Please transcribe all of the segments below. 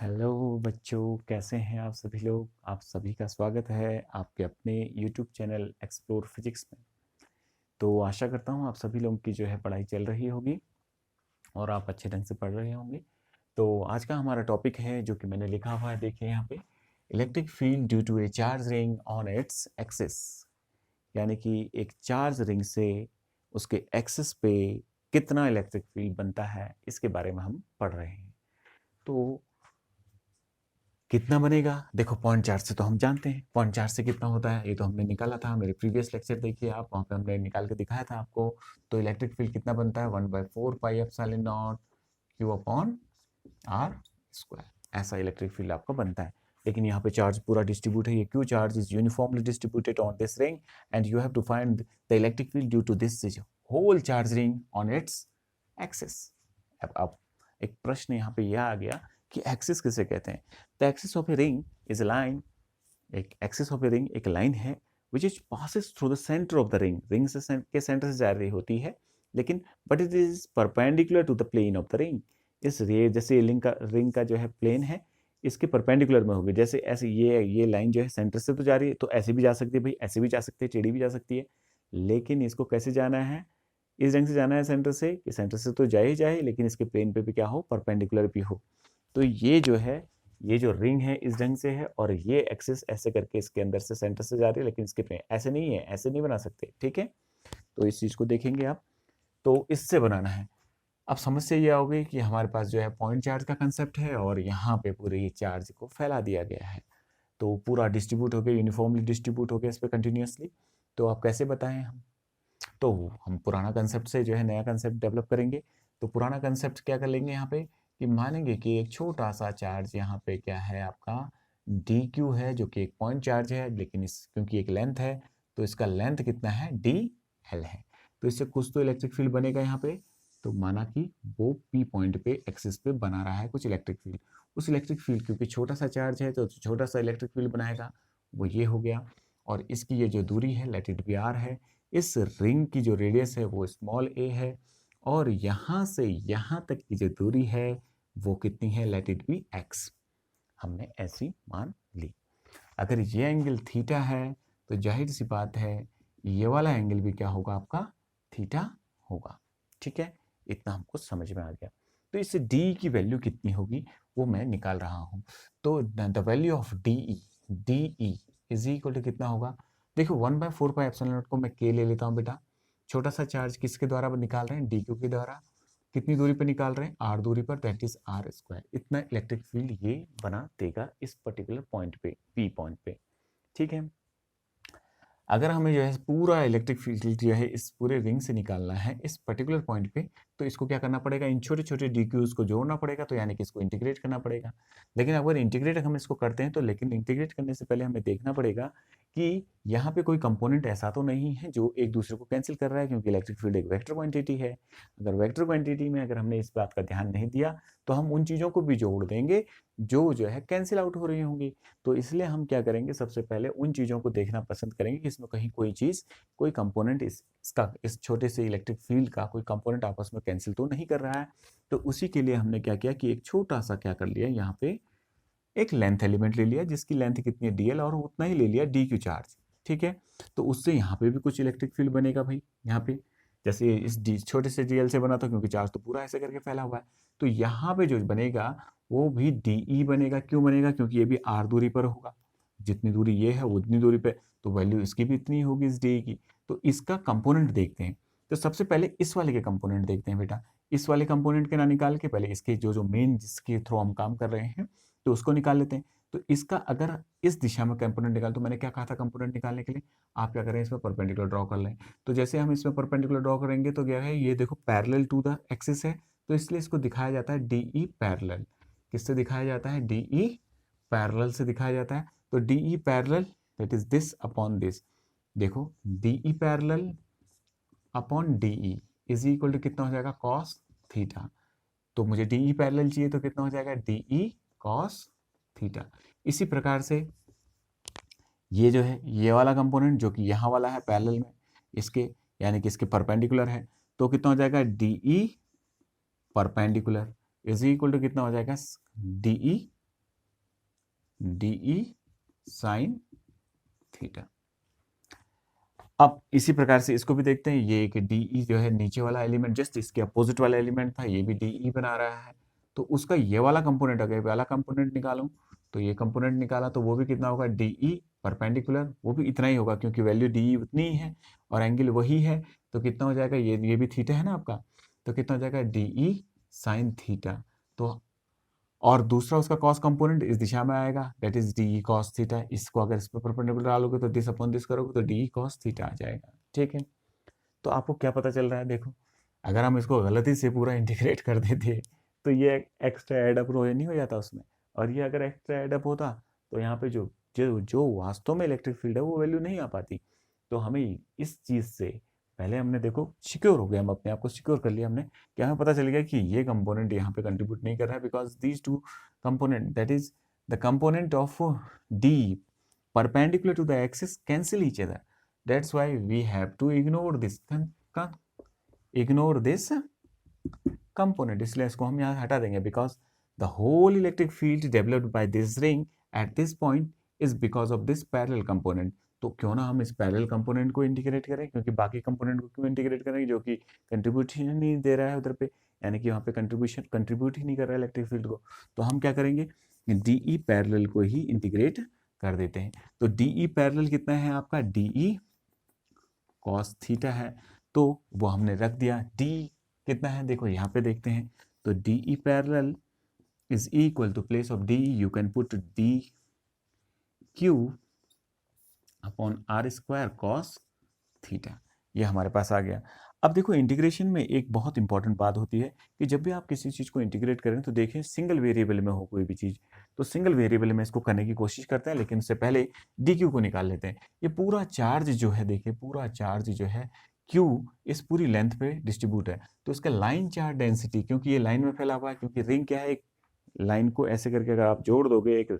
Hello बच्चों, कैसे हैं आप सभी लोग। आप सभी का स्वागत है आपके अपने यूट्यूब चैनल एक्सप्लोर फिजिक्स में। तो आशा करता हूँ आप सभी लोगों की जो है पढ़ाई चल रही होगी और आप अच्छे ढंग से पढ़ रहे होंगे। तो आज का हमारा टॉपिक है जो कि मैंने लिखा हुआ है, देखिए यहाँ पे, electric field due to a charge ring on its axis. यानी कि एक चार्ज रिंग से उसके एक्सिस पे कितना इलेक्ट्रिक फील्ड बनता है, इसके बारे में हम पढ़ रहे हैं। तो कितना बनेगा, देखो पॉइंट चार्ज से तो हम जानते हैं पॉइंट चार्ज से कितना होता है, ये तो हमने निकाला था मेरे प्रीवियस लेक्चर, देखिए आप, वहाँ पे हमने निकाल के दिखाया था आपको। तो इलेक्ट्रिक फील्ड कितना बनता है, 1/4 pi epsilon naught Q upon R square, ऐसा इलेक्ट्रिक फील्ड आपका बनता है। लेकिन यहाँ पे चार्ज पूरा डिस्ट्रीब्यूट है, ये Q charge is uniformly distributed on this ring and you have to find the electric field due to this whole charge ring on its axis. अब एक प्रश्न यहाँ पे यह आ गया कि एक्सिस किसे कहते हैं। The axis of a ring is a line, एक एक्सिस ऑफ ए रिंग एक लाइन है which is passes through the centre of the ring, ring से के सेंटर से जा रही होती है, लेकिन but it is perpendicular to the plane of the ring. इस जैसे रिंग का जो है प्लेन है, इसके परपेंडिकुलर में होगी। जैसे ऐसे ये लाइन जो है सेंटर से तो जा रही है, तो ऐसे भी जा सकती है भाई, ऐसे भी जा सकती है, टेढ़ी भी जा सकती है। लेकिन इसको कैसे जाना है, इस ढंग से जाना है सेंटर से, कि सेंटर से तो जाए ही जाए लेकिन इसके प्लेन पे भी क्या हो, परपेंडिकुलर भी हो। तो ये जो है, ये जो रिंग है इस ढंग से है और ये एक्सिस ऐसे करके इसके अंदर से सेंटर से जा रही है, लेकिन इसके प्लेन ऐसे नहीं है, ऐसे नहीं बना सकते, ठीक है। तो इस चीज को देखेंगे आप, तो इससे बनाना है। अब समस्या ये आओगी कि हमारे पास जो है पॉइंट चार्ज का कंसेप्ट है और यहाँ पे पूरे ही चार्ज को फैला दिया गया है, तो पूरा डिस्ट्रीब्यूट हो गया, यूनिफॉर्मली डिस्ट्रीब्यूट हो गया इस पर कंटिन्यूसली। तो आप कैसे बताएं हम, तो हम पुराना कंसेप्ट से जो है नया कंसेप्ट डेवलप करेंगे। तो पुराना कंसेप्ट क्या कर लेंगे यहाँ पे, कि मानेंगे कि एक छोटा सा चार्ज यहाँ पे क्या है आपका डी क्यू है, जो कि एक पॉइंट चार्ज है, लेकिन इस क्योंकि एक लेंथ है तो इसका लेंथ कितना है, डी एल है। तो इससे कुछ तो इलेक्ट्रिक फील्ड बनेगा यहाँ पे। तो माना कि वो पी पॉइंट पे एक्सिस पे बना रहा है कुछ इलेक्ट्रिक फील्ड। उस इलेक्ट्रिक फील्ड क्योंकि छोटा सा चार्ज है तो छोटा सा इलेक्ट्रिक फील्ड बनाएगा, वो ये हो गया। और इसकी ये जो दूरी है लेट इट बी आर है, इस रिंग की जो रेडियस है वो स्मॉल ए है, और यहाँ से यहाँ तक की जो दूरी है वो कितनी है, लेट इट बी एक्स। हमने ऐसी मान ली। अगर ये एंगल थीटा है तो जाहिर सी बात है ये वाला एंगल भी क्या होगा आपका, थीटा होगा, ठीक है। इतना हमको समझ में आ गया। तो इससे डी की वैल्यू कितनी होगी वो मैं निकाल रहा हूँ। तो the value of D E is equal to कितना होगा, देखो 1/4 पाई एप्सिलॉन नॉट को मैं के ले लेता हूँ बेटा। छोटा सा चार्ज किसके द्वारा निकाल रहे हैं, डी क्यू के द्वारा। कितनी दूरी पर निकाल रहे हैं, आर दूरी पर, दैट इज आर स्क्वायर। इतना इलेक्ट्रिक फील्ड ये बना देगा इस पर्टिकुलर पॉइंट पे, पी पॉइंट पे, ठीक है। अगर हमें जो है पूरा इलेक्ट्रिक फील्ड जो है इस पूरे रिंग से निकालना है इस पर्टिकुलर पॉइंट पे, तो इसको क्या करना पड़ेगा, इन छोटे छोटे डीक्यूज को जोड़ना पड़ेगा, तो यानी कि इसको इंटीग्रेट करना पड़ेगा। लेकिन अगर इंटीग्रेट हम इसको करते हैं तो, लेकिन इंटीग्रेट करने से पहले हमें देखना पड़ेगा कि यहाँ पे कोई कंपोनेंट ऐसा तो नहीं है जो एक दूसरे को कैंसिल कर रहा है, क्योंकि इलेक्ट्रिक फील्ड एक वेक्टर क्वांटिटी है। अगर वेक्टर क्वांटिटी में अगर हमने इस बात का ध्यान नहीं दिया तो हम उन चीज़ों को भी जोड़ देंगे जो है कैंसिल आउट हो रही होंगी। तो इसलिए हम क्या करेंगे, सबसे पहले उन चीज़ों को देखना पसंद करेंगे कि इसमें कहीं कोई चीज़, कोई कंपोनेंट इसका, इस छोटे से इलेक्ट्रिक फील्ड का कोई कंपोनेंट आपस में कैंसिल तो नहीं कर रहा है। तो उसी के लिए हमने क्या किया कि एक छोटा सा क्या कर लिया, यहाँ पे एक लेंथ एलिमेंट ले लिया जिसकी लेंथ कितनी है डीएल, और उतना ही ले लिया डी क्यू चार्ज, ठीक है। तो उससे यहाँ पे भी कुछ इलेक्ट्रिक फील्ड बनेगा भाई, यहाँ पे जैसे इस डी छोटे से डीएल से बना था, क्योंकि चार्ज तो पूरा ऐसे करके फैला हुआ है। तो यहाँ पे जो बनेगा वो भी डीई बनेगा। क्यों बनेगा, क्योंकि ये भी आर दूरी पर होगा, जितनी दूरी ये है उतनी दूरी पे, तो वैल्यू इसकी भी इतनी होगी इस डी की। तो इसका कंपोनेंट देखते हैं। तो सबसे पहले इस वाले के कंपोनेंट देखते हैं बेटा। इस वाले कंपोनेंट के ना निकाल के पहले इसके जो मेन जिसके थ्रू हम काम कर रहे हैं तो उसको निकाल लेते हैं। तो इसका अगर इस दिशा में कंपोनेंट निकाल, तो मैंने क्या कहा था कंपोनेंट निकालने के लिए, आप क्या करें इसमें परपेंडिकुलर ड्रॉ कर लें। तो जैसे हम इसमें परपेंडिकुलर ड्रॉ करेंगे तो क्या है, ये देखो पैरेलल टू द एक्सिस है, तो इसलिए इसको दिखाया जाता है डीई पैरेलल। किससे दिखाया जाता है, डीई पैरेलल से दिखाया जाता है। तो D E parallel that is this upon this. देखो D E parallel upon D E is equal to कितना हो जाएगा, कॉस थीटा। तो मुझे डीई पैरेलल चाहिए तो कितना हो जाएगा, डीई कॉस थीटा। इसी प्रकार से ये जो है ये वाला कंपोनेंट जो कि यहाँ वाला है पैरेलल में इसके, यानी कि इसके परपेंडिकुलर है, तो कितना हो जाएगा, DE perpendicular is equal to कितना हो जाएगा, डीई DE साइन थीटा। अब इसी प्रकार से इसको भी देखते हैं, ये एक DE जो है नीचे वाला एलिमेंट, जस्ट इसके अपोजिट वाला एलिमेंट था, ये भी DE बना रहा है। तो उसका ये वाला कंपोनेंट, अगर वाला कंपोनेंट निकालूं तो ये कंपोनेंट निकाला तो वो भी कितना होगा, DE परपेंडिकुलर, वो भी इतना ही होगा क्योंकि वैल्यू DE उतनी ही है और एंगल वही है। तो कितना हो जाएगा, ये भी थीटा है ना आपका, तो कितना हो जाएगा DE साइन थीटा। तो और दूसरा उसका कॉस कंपोनेंट इस दिशा में आएगा, that is D cos theta. इसको अगर इस पर परपेंडिकुलर डालोगे तो दिस अपॉन दिस करोगे तो डी कॉस थीटा आ जाएगा। ठीक है, तो आपको क्या पता चल रहा है, देखो अगर हम इसको गलती से पूरा इंटीग्रेट कर देते तो ये एक्स्ट्रा एडअप रो नहीं हो जाता उसमें, और ये अगर एक्स्ट्रा एडअप होता तो यहाँ पे जो जो जो वास्तव में इलेक्ट्रिक फील्ड है वो वैल्यू नहीं आ पाती। तो हमें इस चीज़ से पहले हमने देखो सिक्योर हो गया, हम अपने आप को सिक्योर कर लिया हमने कि हमें पता चल गया कि ये कंपोनेंट यहाँ पे कंट्रीब्यूट नहीं कर रहा है, because these two component that is the component of D perpendicular to the axis cancel each other. That's why we have to ignore this component, इसलिए इसको हम यहाँ हटा देंगे, because the whole electric field developed by this ring at this point is because of this parallel component. तो क्यों ना हम इस पैरेलल कंपोनेंट को इंटीग्रेट करें, क्योंकि बाकी कंपोनेंट को क्यों इंटीग्रेट करें जो कि कंट्रीब्यूट ही नहीं दे रहा है उधर पे, यानी कि वहाँ पे कंट्रीब्यूट ही नहीं कर रहा है इलेक्ट्रिक फील्ड को। तो हम क्या करेंगे, DE पैरेलल को ही इंटीग्रेट कर देते हैं। तो DE पैरेलल कितना है आपका, DE कॉस थीटा है, तो वो हमने रख दिया। D कितना है देखो यहाँ पे देखते हैं, तो DE parallel is equal to place of DE you can put DQ upon R square cos theta, ये हमारे पास आ गया। अब देखो इंटीग्रेशन में एक बहुत इंपॉर्टेंट बात होती है कि जब भी आप किसी चीज़ को इंटीग्रेट करें तो देखें सिंगल वेरिएबल में हो कोई भी चीज़, तो सिंगल वेरिएबल में इसको करने की कोशिश करते हैं, लेकिन उससे पहले DQ को निकाल लेते हैं। ये पूरा चार्ज जो है, देखिए पूरा चार्ज जो है Q इस पूरी लेंथ पे डिस्ट्रीब्यूट है, तो इसका लाइन चार्ज डेंसिटी, क्योंकि ये लाइन में फैला हुआ है, क्योंकि रिंग क्या है, एक लाइन को ऐसे करके अगर आप जोड़ दोगे, एक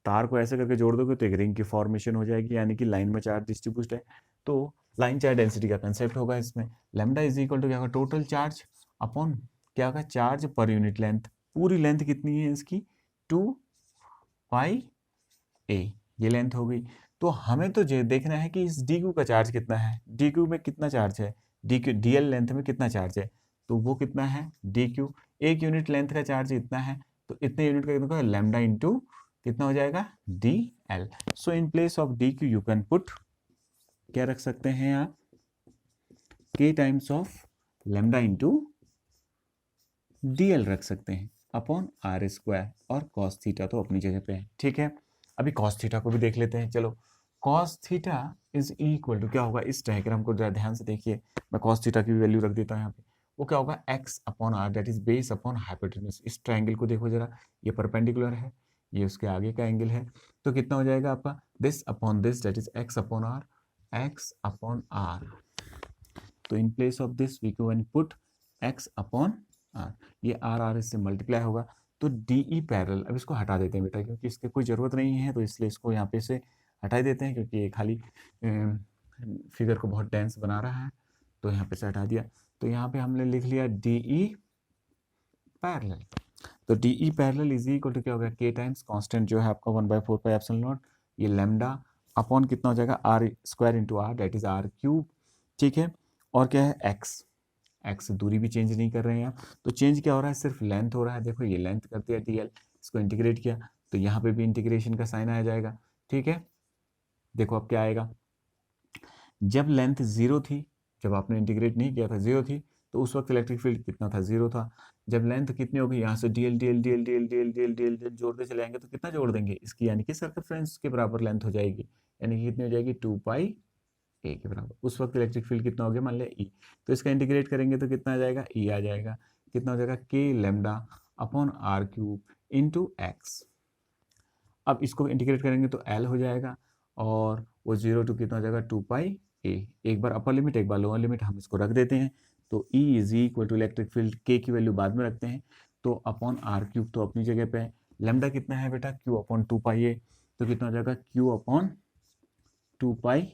तार को ऐसे करके जोड़ दोगे तो एक रिंग की फॉर्मेशन हो जाएगी, यानी कि लाइन में चार्ज डिस्ट्रीब्यूट है। तो लाइन चार्ज डेंसिटी का कंसेप्ट होगा इसमें, लैम्डा इज इक्वल टू क्या होगा, टोटल चार्ज अपॉन क्या होगा, चार्ज पर यूनिट लेंथ। पूरी लेंथ कितनी है इसकी, 2 पाई ए, ये लेंथ हो गई। तो हमें तो ये देखना है कि इस DQ का चार्ज कितना है, DQ में कितना चार्ज है, DQ DL लेंथ में कितना चार्ज है, तो वो कितना है DQ, एक यूनिट लेंथ का चार्ज इतना है, तो इतने यूनिट का कितना, लैम्डा इंटू कितना हो जाएगा DL। So in place of DQ you can put, क्या रख सकते हैं आप, K times of lambda into DL रख सकते हैं अपॉन आर स्क्वायर, और कॉस थीटा तो अपनी जगह पे है। ठीक है, अभी कॉस थीटा को भी देख लेते हैं। चलो, cos theta is equal to क्या होगा, इस डायग्राम को जरा ध्यान से देखिए, मैं कॉस थीटा की भी वैल्यू रख देता हूँ यहाँ पे। वो क्या होगा, x upon R, that is base upon hypotenuse. इस ट्राइंगल को देखो जरा, ये परपेंडिकुलर है, ये उसके आगे का एंगल है, तो कितना हो जाएगा आपका, this upon this, that is x upon r, x upon r. तो in place of this we can put x upon r, ये आर आर इससे मल्टीप्लाई होगा। तो DE पैरेलल, अब इसको हटा देते हैं बेटा, क्योंकि इसकी कोई ज़रूरत नहीं है, तो इसलिए इसको यहाँ पे से हटा देते हैं, क्योंकि ये खाली फिगर को बहुत डेंस बना रहा है, तो यहाँ पे से हटा दिया। तो यहाँ पे हमने लिख लिया DE पैरेलल। तो DE parallel is equal to क्या होगा, K टाइम्स कांस्टेंट जो है आपका 1/4 पाई एप्सिलॉन नॉट, ये लैम्डा अपॉन कितना हो जाएगा, R square into R, that is R cube. ठीक है, और क्या है x दूरी भी चेंज नहीं कर रहे हैं आप, तो चेंज क्या हो रहा है, सिर्फ लेंथ हो रहा है। देखो ये लेंथ कर दिया DL, इसको इंटीग्रेट किया तो यहाँ पे भी इंटीग्रेशन का साइन आ जाएगा। ठीक है, देखो अब क्या आएगा, जब लेंथ 0 थी, जब आपने इंटीग्रेट नहीं किया था 0 थी, तो उस वक्त इलेक्ट्रिक फील्ड कितना था, 0 था। जब लेंथ कितनी होगी, यहाँ से DL DL DL DL DL DL DL DL जोड़ते चले जाएंगे तो कितना जोड़ देंगे इसकी, यानी कि सर्कमफ्रेंस के बराबर लेंथ हो जाएगी, यानी कि कितनी हो जाएगी, 2 पाई ए के बराबर। उस वक्त इलेक्ट्रिक फील्ड कितना हो गया, मान लिया ई, तो इसका इंटीग्रेट करेंगे तो कितना आ जाएगा, ई आ जाएगा। कितना हो जाएगा, K lambda upon R cube into X. अब इसको इंटीग्रेट करेंगे तो एल हो जाएगा, और वो 0 टू कितना हो जाएगा, 2 पाई ए। एक बार अपर लिमिट एक बार लोअर लिमिट हम इसको रख देते हैं, तो E is equal to electric field K की वैल्यू बाद में रखते हैं, तो अपॉन आर क्यूब तो अपनी जगह पे है। लैम्डा कितना है बेटा, क्यू अपॉन 2 पाई ए, तो कितना हो जाएगा, क्यू अपॉन 2 पाई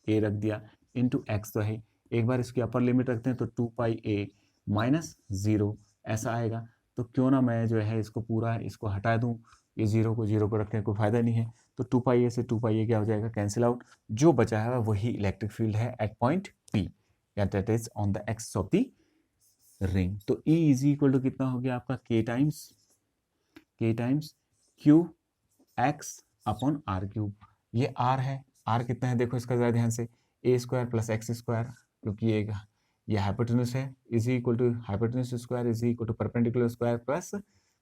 ए रख दिया, इंटू एक्स तो है। एक बार इसकी अपर लिमिट रखते हैं तो 2 पाई ए माइनस 0 ऐसा आएगा। तो क्यों ना मैं जो है इसको पूरा इसको हटा दूं, ये जीरो को रखने का कोई फायदा नहीं है, तो 2 पाई से 2 पाई क्या हो जाएगा, कैंसिल आउट। जो बचा है वही इलेक्ट्रिक फील्ड है एट पॉइंट पी, या that is on the axis of the ring. तो E इज इक्वल टू कितना हो गया आपका, K times Q X upon R cube. ये आर है, आर कितना है देखो इसका जरा ध्यान से, A square plus x square, क्योंकि ये हाइपोटेन्यूस है, is equal to hypotenuse square is equal to perpendicular square plus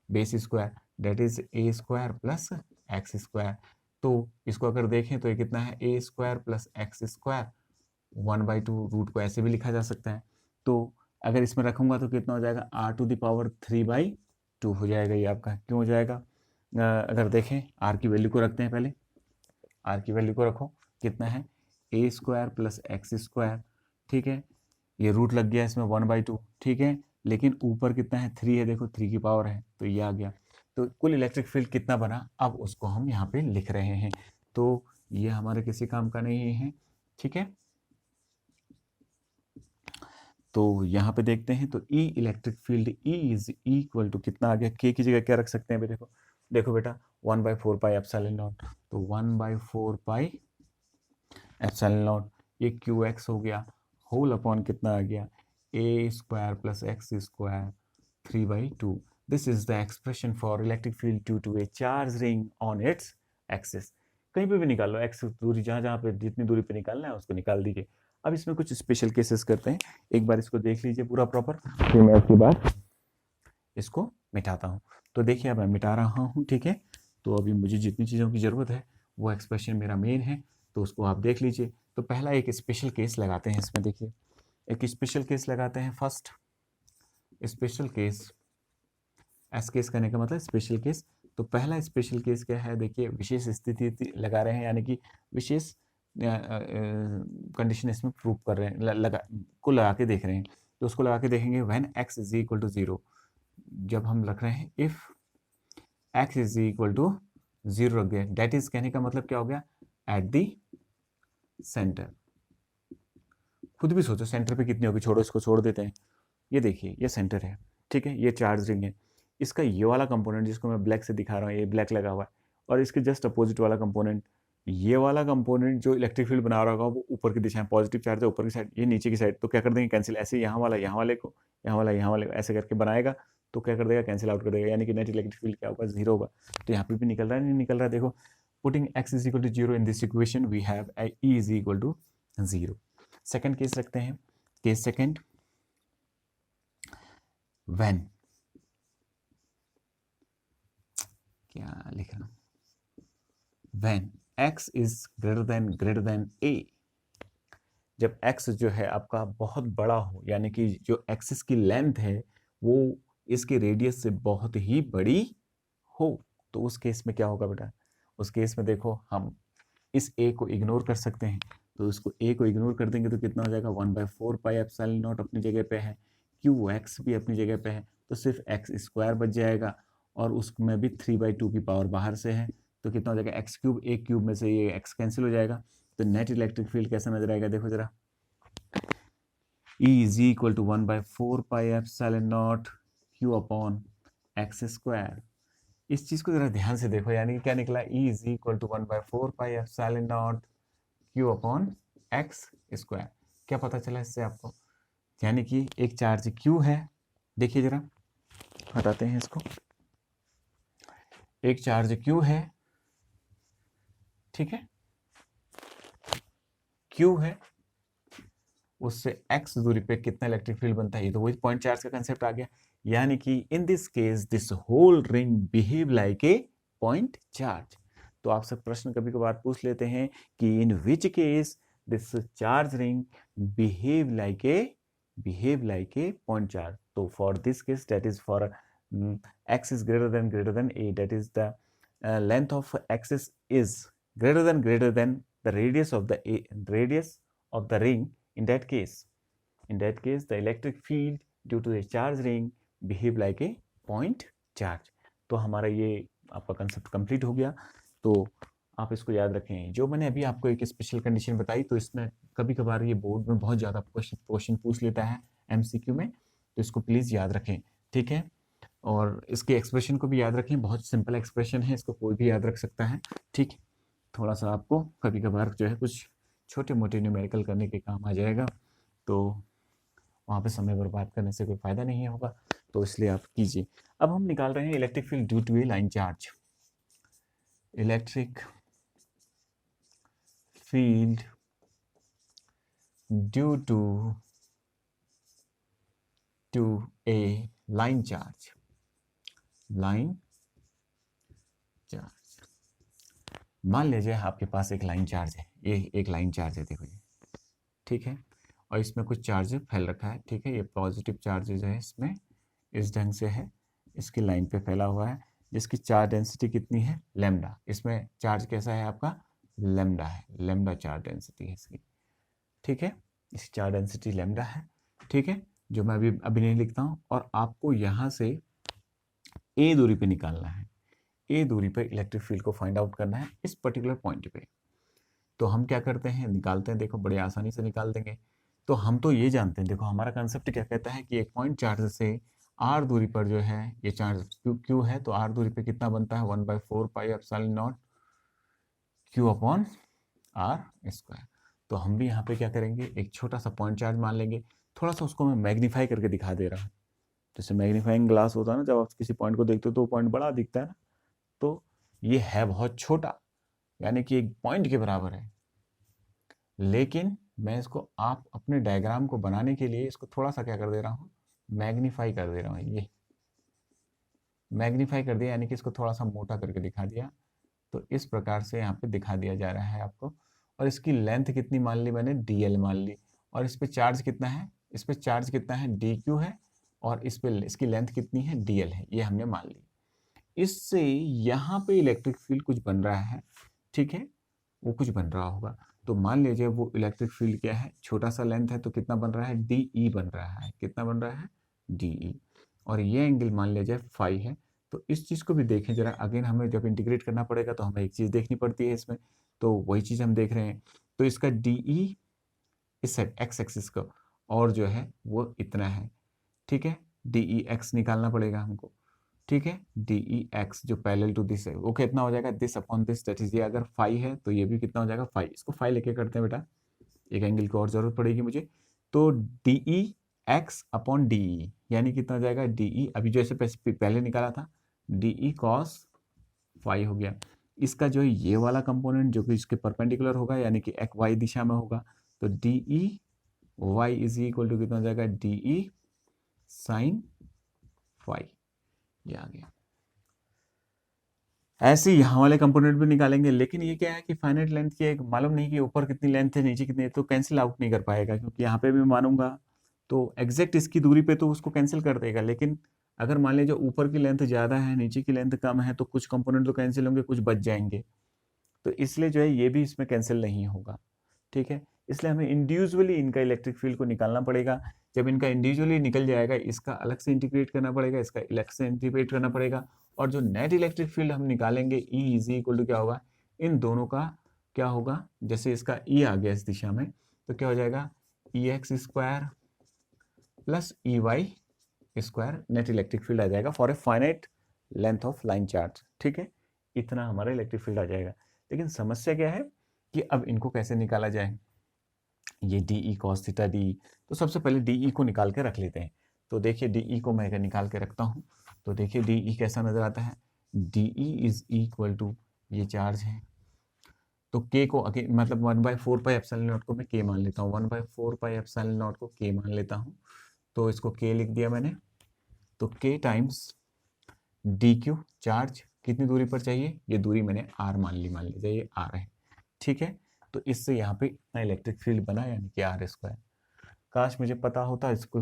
base square, that is a square plus x square. तो इसको अगर देखें तो ये कितना है, a square plus x square 1/2, root को ऐसे भी लिखा जा सकता है। तो अगर इसमें रखूंगा तो कितना हो जाएगा, r⁻³ 3/2 हो जाएगा। ये आपका क्यों हो जाएगा, अगर देखें आर की वैल्यू को रखते हैं, पहले आर की वैल्यू को रखो, कितना है a square plus x square, ठीक है, ये रूट लग गया इसमें 1/2, ठीक है, लेकिन ऊपर कितना है 3 है, देखो 3 की पावर है, तो ये आ गया। तो कुल इलेक्ट्रिक फील्ड कितना बना, अब उसको हम यहाँ पे लिख रहे हैं। तो ये हमारे किसी काम का नहीं है, ठीक है। तो यहाँ पे देखते हैं, तो e electric field e is equal to कितना आ गया, के की जगह क्या रख सकते हैं, देखो देखो बेटा 1/4 पाई एप्सिलॉन नॉट, तो 1/4 पाई एप्सिलॉन नॉट, ये क्यू एक्स हो गया, होल अपॉन कितना आ गया, a square plus x square 3/2। This is the expression for electric field due to a charge ring on its axis. कहीं पे भी निकाल लो, एक्स दूरी जहाँ जहाँ पे जितनी दूरी पे निकालना है उसको निकाल दीजिए। अब इसमें कुछ स्पेशल केसेस करते हैं, एक बार इसको देख लीजिए पूरा प्रॉपर, फिर मैं उसके बाद इसको मिटाता हूँ। तो देखिए अब मैं मिटा रहा हूँ, ठीक है। तो अभी मुझे जितनी चीज़ों की ज़रूरत है वो एक्सप्रेशन मेरा मेन है, तो उसको आप देख लीजिए। तो पहला एक स्पेशल केस लगाते हैं इसमें, देखिए एक स्पेशल केस लगाते हैं। First special case, S case करने का मतलब स्पेशल केस। तो पहला स्पेशल केस क्या है, देखिए विशेष स्थिति लगा रहे हैं, यानी कि विशेष कंडीशन इसमें प्रूव कर रहे हैं, लगा के देख रहे हैं। तो उसको लगा के देखेंगे, when x is equal to 0, जब हम रख रहे हैं if x is equal to 0 रख गए, डेट इज कहने का मतलब क्या हो गया, एट दी सेंटर। खुद भी सोचो सेंटर पे कितनी होगी, छोड़ो इसको, छोड़ देते हैं। ये देखिए ये सेंटर है, ठीक है, ये चार्ज रिंग है, इसका ये वाला कंपोनेंट जिसको मैं ब्लैक से दिखा रहा हूँ, ये ब्लैक लगा हुआ है, और इसके जस्ट अपोजिट वाला कंपोनेंट, ये वाला कंपोनेंट जो इलेक्ट्रिक फील्ड बना रहा होगा वो ऊपर की दिशा में, पॉजिटिव चार्ज है ऊपर की साइड, ये नीचे की साइड, तो क्या कर देंगे कैंसिल, ऐसे यहाँ वाला यहाँ वाले को, यहाँ वाला यहाँ वाले को ऐसे करके बनाएगा, तो क्या कर देगा, कैंसिल आउट कर देगा, यानी कि नेट इलेक्ट्रिक फील्ड क्या होगा, 0 होगा। तो यहाँ पे भी निकल रहा है, नहीं निकल रहा है, देखो putting x is equal to 0 in this equation we have E is equal to 0। Second case रखते हैं, केस सेकेंड, व्हेन, क्या लिख रहा हूं, when x is greater than a, जब x जो है आपका बहुत बड़ा हो, यानी कि जो एक्सिस की लेंथ है वो इसके रेडियस से बहुत ही बड़ी हो, तो उस केस में क्या होगा बेटा, उस केस में देखो हम इस a को इग्नोर कर सकते हैं, तो उसको a को इग्नोर कर देंगे तो कितना हो जाएगा, 1/4 पाई एप्सिलॉन नॉट अपनी जगह पे है, क्यू एक्स भी अपनी जगह पे है, तो सिर्फ एक्स स्क्वायर बच जाएगा, और उसमें भी 3/2 की पावर बाहर से है, तो कितना हो जाएगा, एक्स क्यूब, एक क्यूब में से ये एक्स कैंसिल हो जाएगा। तो नेट इलेक्ट्रिक फील्ड कैसा नजर आएगा, देखो जरा, E is equal to 1/4 pi epsilon naught Q upon X square. इस चीज को जरा ध्यान से देखो, यानी कि क्या निकला, E is equal to 1/4 pi epsilon naught Q upon X square. क्या पता चला इससे आपको, यानी कि एक चार्ज Q है, देखिए जरा हटाते हैं इसको, एक चार्ज Q है, ठीक है, Q है, उससे x दूरी पे कितना इलेक्ट्रिक फील्ड बनता है, ये तो वही पॉइंट चार्ज का कंसेप्ट आ गया, यानी कि in this case this whole ring behave like a point charge. तो आपसे प्रश्न कभी कभार पूछ लेते हैं कि in which case this charge ring behave like a point charge. तो for this case that is for x is greater than a, that is the length of axis is greater than the radius of the ring. In that case the electric field due to a charge ring behave like a point charge। तो हमारा ये आपका concept complete हो गया। तो आप इसको याद रखें, जो मैंने अभी आपको एक स्पेशल कंडीशन बताई, तो इसमें कभी कभार ये बोर्ड में बहुत ज़्यादा क्वेश्चन पूछ लेता है MCQ में, तो इसको प्लीज़ याद रखें, ठीक है। और इसके एक्सप्रेशन को भी याद रखें, बहुत सिंपल एक्सप्रेशन है, इसको कोई भी याद रख सकता है। ठीक, थोड़ा सा आपको कभी कभार जो है कुछ छोटे मोटे न्यूमेरिकल करने के काम आ जाएगा, तो वहाँ पे समय बर्बाद करने से कोई फ़ायदा नहीं होगा, तो इसलिए आप कीजिए। अब हम निकाल रहे हैं electric field due to a line charge. Electric field due to a line charge. Line charge, मान लीजिए आपके पास एक लाइन चार्ज है, ये एक लाइन चार्ज है, देखो ये, ठीक है, और इसमें कुछ चार्ज फैल रखा है, ठीक है, ये पॉजिटिव चार्ज जो है इसमें इस ढंग से है, इसकी लाइन पे फैला हुआ है, जिसकी चार्ज डेंसिटी कितनी है, लैम्डा। इसमें चार्ज कैसा है आपका, लैम्डा है, लैम्डा चार्ज डेंसिटी है इसकी, ठीक है, इसकी चार्ज डेंसिटी लैम्डा है, ठीक है, जो मैं अभी नहीं लिखता हूँ। और आपको यहाँ से ए दूरी पे निकालना है, ए दूरी पे इलेक्ट्रिक फील्ड को फाइंड आउट करना है इस पर्टिकुलर पॉइंट पे। तो हम क्या करते हैं, निकालते हैं, देखो बड़े आसानी से निकाल देंगे। तो हम तो ये जानते हैं, देखो हमारा कंसेप्ट क्या कहता है कि एक पॉइंट चार्ज से आर दूरी पर जो है ये चार्ज क्यू है, तो आर दूरी पे कितना बनता है, 1/4 pi epsilon naught Q upon R square. तो हम भी यहाँ पे क्या करेंगे, एक छोटा सा पॉइंट चार्ज मान लेंगे, थोड़ा सा उसको मैं मैग्नीफाई करके दिखा दे रहा हूँ। जैसे मैग्नीफाइंग ग्लास होता है ना, जब आप किसी पॉइंट को देखते हो तो वो पॉइंट बड़ा दिखता है ना, तो ये है बहुत छोटा, यानी कि एक पॉइंट के बराबर है, लेकिन मैं इसको आप अपने डायग्राम को बनाने के लिए इसको थोड़ा सा क्या कर दे रहा हूँ, मैग्नीफाई कर दे रहा हूँ। ये मैग्नीफाई कर दिया, यानी कि इसको थोड़ा सा मोटा करके दिखा दिया। तो इस प्रकार से यहाँ पे दिखा दिया जा रहा है आपको। और इसकी लेंथ कितनी मान ली मैंने, dl मान ली। और इस पे चार्ज कितना है, इस पे चार्ज कितना है, dq है, और इस पे इसकी लेंथ कितनी है, dl है, ये हमने मान ली। इससे यहाँ पे इलेक्ट्रिक फील्ड कुछ बन रहा है, ठीक है, वो कुछ बन रहा होगा। तो मान लीजिए वो इलेक्ट्रिक फील्ड क्या है, छोटा सा लेंथ है, तो कितना बन रहा है, डी बन रहा है, कितना बन रहा है, डी। और ये एंगल मान लीजिए फाई है। तो इस चीज़ को भी देखें जरा, अगेन हमें जब इंटीग्रेट करना पड़ेगा तो हमें एक चीज़ देखनी पड़ती है इसमें, तो वही चीज़ हम देख रहे हैं। तो इसका डी इस एक्स एक्सिस का, और जो है वो इतना है, ठीक है, डी एक्स निकालना पड़ेगा हमको, ठीक है, डी एक्स जो पैरेलल टू दिस है वो कितना हो जाएगा, this upon this, that is, ये अगर फाई है तो ये भी कितना हो जाएगा, फाई। इसको फाई लेके करते हैं बेटा, एक एंगल की और जरूरत पड़ेगी मुझे। तो डी एक्स अपॉन डी, यानी कितना हो जाएगा, डी अभी जो ऐसे पहले निकाला था, डी कॉस फाई हो गया। इसका जो है ये वाला कंपोनेंट जो कि इसके परपेंडिकुलर होगा, यानी कि एक्स वाई दिशा में होगा, तो D Y is equal to कितना हो जाएगा, डी साइन फाई, ये आ गया। ऐसे ही यहाँ वाले कंपोनेंट भी निकालेंगे, लेकिन ये क्या है कि फाइनाइट लेंथ की एक मालूम नहीं कि ऊपर कितनी लेंथ है नीचे कितनी है, तो कैंसिल आउट नहीं कर पाएगा, क्योंकि यहाँ पे भी मानूंगा तो एग्जैक्ट इसकी दूरी पे तो उसको कैंसिल कर देगा, लेकिन अगर मान लीजिए ऊपर की लेंथ ज़्यादा है नीचे की लेंथ कम है, तो कुछ कंपोनेंट तो कैंसिल होंगे, कुछ बच जाएंगे, तो इसलिए जो है ये भी इसमें कैंसिल नहीं होगा, ठीक है। इसलिए हमें इंडिविजुअली इनका इलेक्ट्रिक फील्ड को निकालना पड़ेगा। जब इनका इंडिविजुअली निकल जाएगा, इसका अलग से इंटीग्रेट करना पड़ेगा, इसका अलग से इंटीग्रेट करना पड़ेगा, और जो नेट इलेक्ट्रिक फील्ड हम निकालेंगे E इज इक्वल टू क्या होगा, इन दोनों का क्या होगा, जैसे इसका E आ गया इस दिशा में, तो क्या हो जाएगा, EX square plus EY square, net electric field आ जाएगा for a finite length of line charge, ठीक है, इतना हमारा इलेक्ट्रिक फील्ड आ जाएगा। लेकिन समस्या क्या है कि अब इनको कैसे निकाला जाए, ये D E cos theta D, तो सबसे पहले डी ई को निकाल के रख लेते हैं। तो देखिए डी ई को मैं निकाल के रखता हूँ, तो देखिए डी ई कैसा नजर आता है, D E is equal to, ये चार्ज है, तो के को मतलब 1/4 पाई एप्सिलॉन नॉट को मैं के मान लेता हूँ, 1/4 पाई एप्सिलॉन नॉट को के मान लेता हूँ, तो इसको के लिख दिया मैंने। तो के टाइम्स डी क्यू, चार्ज कितनी दूरी पर चाहिए, ये दूरी मैंने आर मान लीजिए ये आर है, ठीक है। तो इससे यहाँ पे इतना इलेक्ट्रिक फील्ड बना, यानी कि आर स्क्वायर। काश मुझे पता होता, इसको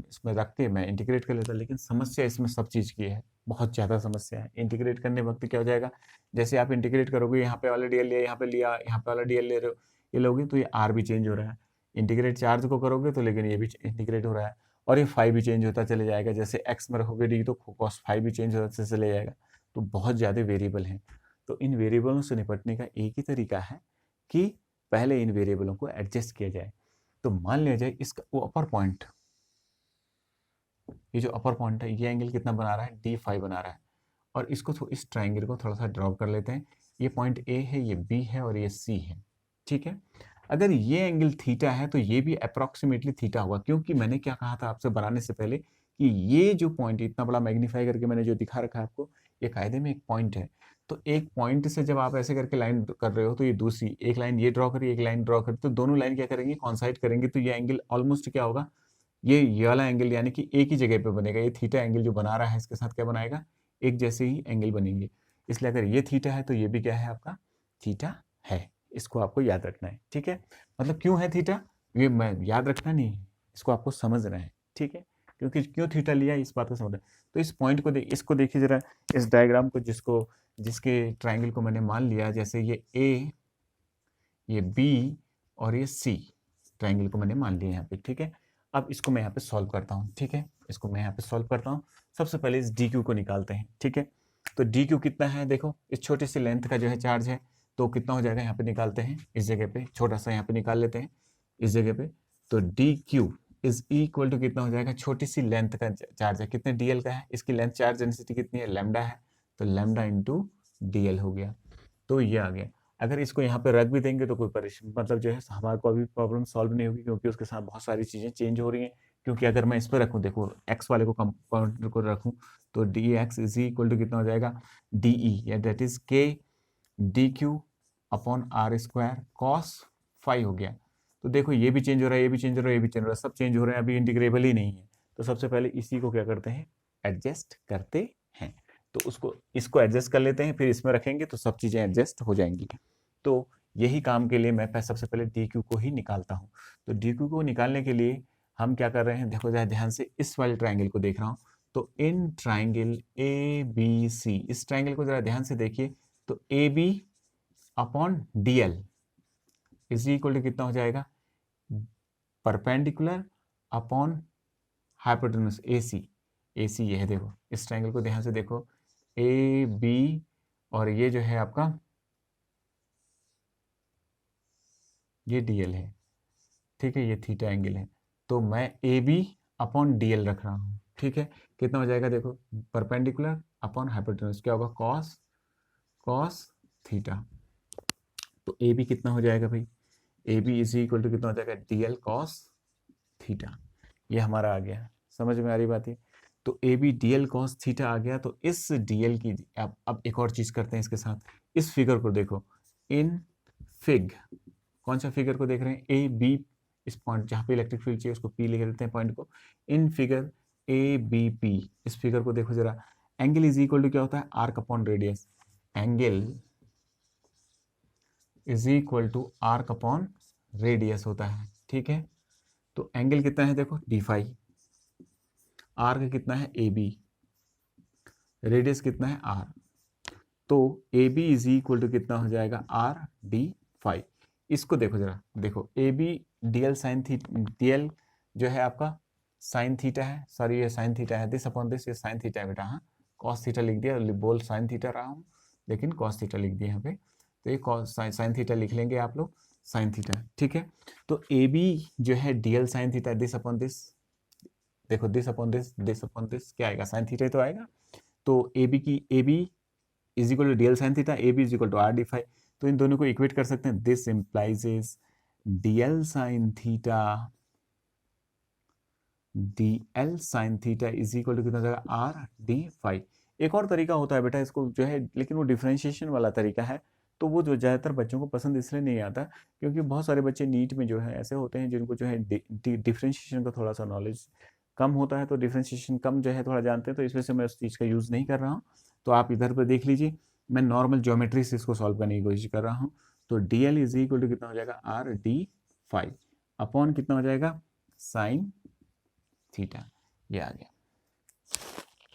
इसमें रख के मैं इंटीग्रेट कर लेता, लेकिन समस्या इसमें सब चीज़ की है, बहुत ज़्यादा समस्या है। इंटीग्रेट करने वक्त क्या हो जाएगा, जैसे आप इंटीग्रेट करोगे, यहाँ पे वाला डीएल लिया, यहाँ पे लिया, यहाँ पे वाला डीएल ले रहे हो, ये लोगे तो ये आर भी चेंज हो रहा है। इंटीग्रेट चार्ज को करोगे तो लेकिन ये भी इंटीग्रेट हो रहा है, और ये फाइव भी चेंज होता चले जाएगा, जैसे एक्स में रखोगे डी तो कॉस फाइव भी चेंज होता चले जाएगा। तो बहुत ज़्यादा वेरिएबल हैं। तो इन वेरिएबलों से निपटने का एक ही तरीका है कि पहले इन वेरिएबलों को एडजस्ट किया जाए। तो मान लिया जाए इसका वो अपर पॉइंट ये जो अपर पॉइंट है ये एंगल कितना बना रहा है, D5 बना रहा है। और इसको इस ट्राइंगल को थोड़ा सा ड्रॉ कर लेते हैं। ये पॉइंट A है, ये B है और ये C है, ठीक है। अगर ये एंगल थीटा है तो ये भी अप्रॉक्सीमेटली थीटा होगा, क्योंकि मैंने क्या कहा था आपसे बनाने से पहले कि ये जो पॉइंट इतना बड़ा मैग्नीफाई करके मैंने जो दिखा रखा है आपको, ये कायदे में एक पॉइंट है। तो एक पॉइंट से जब आप ऐसे करके लाइन कर रहे हो तो ये दूसरी एक लाइन ये ड्रॉ करिए, एक लाइन ड्रॉ करिए, तो दोनों लाइन क्या करेंगे, कॉन्साइड करेंगे, तो ये एंगल ऑलमोस्ट क्या होगा, ये वाला एंगल यानी कि एक ही जगह पे बनेगा। ये थीटा एंगल जो बना रहा है इसके साथ क्या बनाएगा, एक जैसे ही एंगल बनेंगे। इसलिए अगर ये थीटा है तो ये भी क्या है, आपका थीटा है। इसको आपको याद रखना है, ठीक है। मतलब क्यों है थीटा, ये मैं याद रखना नहीं है, इसको आपको समझना है, ठीक है। क्योंकि क्यों थीटा लिया इस बात को समझना। तो इस पॉइंट को इसको देखिए जरा, इस डायग्राम को, जिसके ट्राइंगल को मैंने मान लिया, जैसे ये ए, ये बी और ये सी, ट्राइंगल को मैंने मान लिया यहाँ पे, ठीक है। अब इसको मैं यहाँ पे सॉल्व करता हूँ, ठीक है। इसको मैं यहाँ पे सॉल्व करता हूँ। सबसे पहले इस डी क्यू को निकालते हैं, ठीक है। तो डी क्यू कितना है, देखो इस छोटी सी लेंथ का जो है चार्ज है, तो कितना हो जाएगा, यहाँ पे निकालते हैं। इस जगह पे छोटा सा यहाँ पे निकाल लेते हैं, इस जगह पे। तो D Q is equal to कितना हो जाएगा, छोटी सी लेंथ का चार्ज है, कितने डीएल का है, इसकी लेंथ चार्ज डेंसिटी कितनी है, लैम्डा है, तो लैम्डा इंटू डीएल हो गया। तो ये आ गया। अगर इसको यहाँ पे रख भी देंगे तो कोई परेशानी, मतलब जो है हमारे को अभी प्रॉब्लम सॉल्व नहीं होगी, क्योंकि उसके साथ बहुत सारी चीज़ें चेंज हो रही हैं। क्योंकि अगर मैं इस पर रखूँ, देखो एक्स वाले को कंपाउंडर को रखूँ, तो D X is equal to कितना हो जाएगा, डी ई, या that is K D Q upon R square cos phi हो गया। तो देखो ये भी चेंज हो रहा है, ये भी चेंज हो रहा है, ये भी चेंज हो रहा है, सब चेंज हो रहे हैं, अभी इंटीग्रेबल ही नहीं है। तो सबसे पहले इसी को क्या करते हैं, एडजस्ट करते हैं। तो इसको एडजस्ट कर लेते हैं, फिर इसमें रखेंगे तो सब चीज़ें एडजस्ट हो जाएंगी। तो यही काम के लिए मैं सबसे पहले डी क्यू को ही निकालता हूँ। तो डी क्यू को निकालने के लिए हम क्या कर रहे हैं, देखो जरा ध्यान से, इस वाले ट्राइंगल को देख रहा हूँ। तो in triangle A B C, इस ट्राइंगल को जरा ध्यान से देखिए। तो ए B upon D L is equal to कितना हो जाएगा, perpendicular upon hypotenuse A C. A C ये है, देखो इस ट्राइंगल को ध्यान से देखो, ए बी और ये जो है आपका ये डीएल है, ठीक है, ये थीटा एंगल है। तो मैं ए बी अपॉन डीएल रख रहा हूँ, ठीक है। कितना हो जाएगा, देखो परपेंडिकुलर अपॉन हाइपोटेन्यूज क्या होगा, कॉस कॉस थीटा। तो ए बी कितना हो जाएगा भाई, A B is equal to कितना हो जाएगा, डीएल कॉस थीटा। ये हमारा आ गया, समझ में आ रही बात है। तो A B D l cos theta आ गया। तो इस डी एल की अब एक और चीज करते हैं इसके साथ, इस फिगर को देखो, इन फिग, कौन सा फिगर को देख रहे हैं, ए बी, इस पॉइंट जहां पे इलेक्ट्रिक फील्ड चाहिए उसको पी लिख देते हैं पॉइंट को, in figure A B P. इस फिगर को देखो जरा, एंगल इज इक्वल टू क्या होता है, arc upon radius. Angle is equal to arc upon radius होता है, ठीक है। तो एंगल कितना है, देखो डी फाई, आर्क कितना है ए बी, रेडियस कितना है आर। तो ए बी इज इक्वल टू कितना हो जाएगा, आर डी फाई। इसको देखो जरा, देखो A B D L sine theta, D L जो है आपका साइन थीटा है, सॉरी ये साइन थीटा है, दिस अपॉन दिस, ये साइन थीटा है बेटा, हाँ कॉस थीटा लिख दिया, बोल साइन थीटा रहा हूँ लेकिन कॉस थीटा लिख दिया यहाँ पे। तो ये कॉस साइन थीटा लिख लेंगे आप लोग, साइन थीटा, ठीक है। तो ए बी जो है D L sine theta, this upon this, देखो दिस अपॉन दिस क्या आएगा, साइन थीटा तो आएगा। तो ए बी की, A B is equal to D L sine theta, A B is equal to R D phi. तो इन दोनों को इक्वेट कर सकते हैं, this implies is D L sine theta, D L sine theta is equal to कितना जाएगा, are D phi. एक और तरीका होता है बेटा इसको जो है, लेकिन वो डिफ्रेंशिएशन वाला तरीका है। तो वो जो ज़्यादातर बच्चों को पसंद इसलिए नहीं आता, क्योंकि बहुत सारे बच्चे नीट में जो है ऐसे होते हैं जिनको जो है डिफ्रेंशिएशन का थोड़ा सा नॉलेज कम होता है, तो डिफ्रेंशिएशन कम जो है थोड़ा जानते हैं, तो इस वजह से मैं उस चीज़ का यूज़ नहीं कर रहा हूँ। तो आप इधर पर देख लीजिए, मैं नॉर्मल ज्योमेट्री से इसको सॉल्व करने की कोशिश कर रहा हूँ। तो D L is equal to कितना हो जाएगा, आर डी फाई अपॉन कितना हो जाएगा, साइन थीटा। ये आ गया।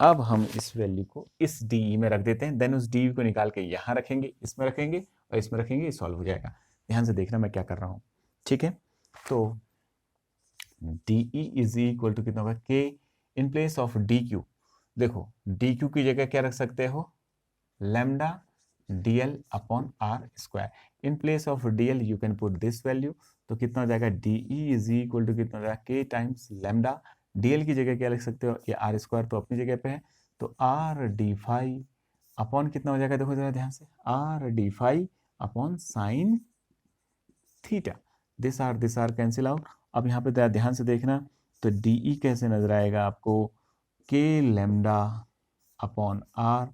अब हम इस वैल्यू को इस डी में रख देते हैं, देन उस डी को निकाल के यहाँ रखेंगे, इसमें रखेंगे और इसमें रखेंगे, ये सॉल्व हो जाएगा। ध्यान से देखना मैं क्या कर रहा हूँ, ठीक है। तो D E is equal to कितना होगा, K in place of D Q, देखो डी क्यू की जगह क्या रख सकते हो, lambda D L upon R square. In place of D L you can put this value. तो कितना हो जाएगा, D E is equal to कितना हो जाएगा, के टाइम्स लैम्डा dl की जगह क्या लिख सकते हो, ये आर स्क्वायर तो अपनी जगह पे है, तो आर डी फाई अपॉन कितना हो जाएगा, देखो जरा ध्यान से, R D phi upon sine theta, this R cancel out. अब यहाँ पे ध्यान से देखना, तो डी कैसे नजर आएगा आपको, K lambda upon R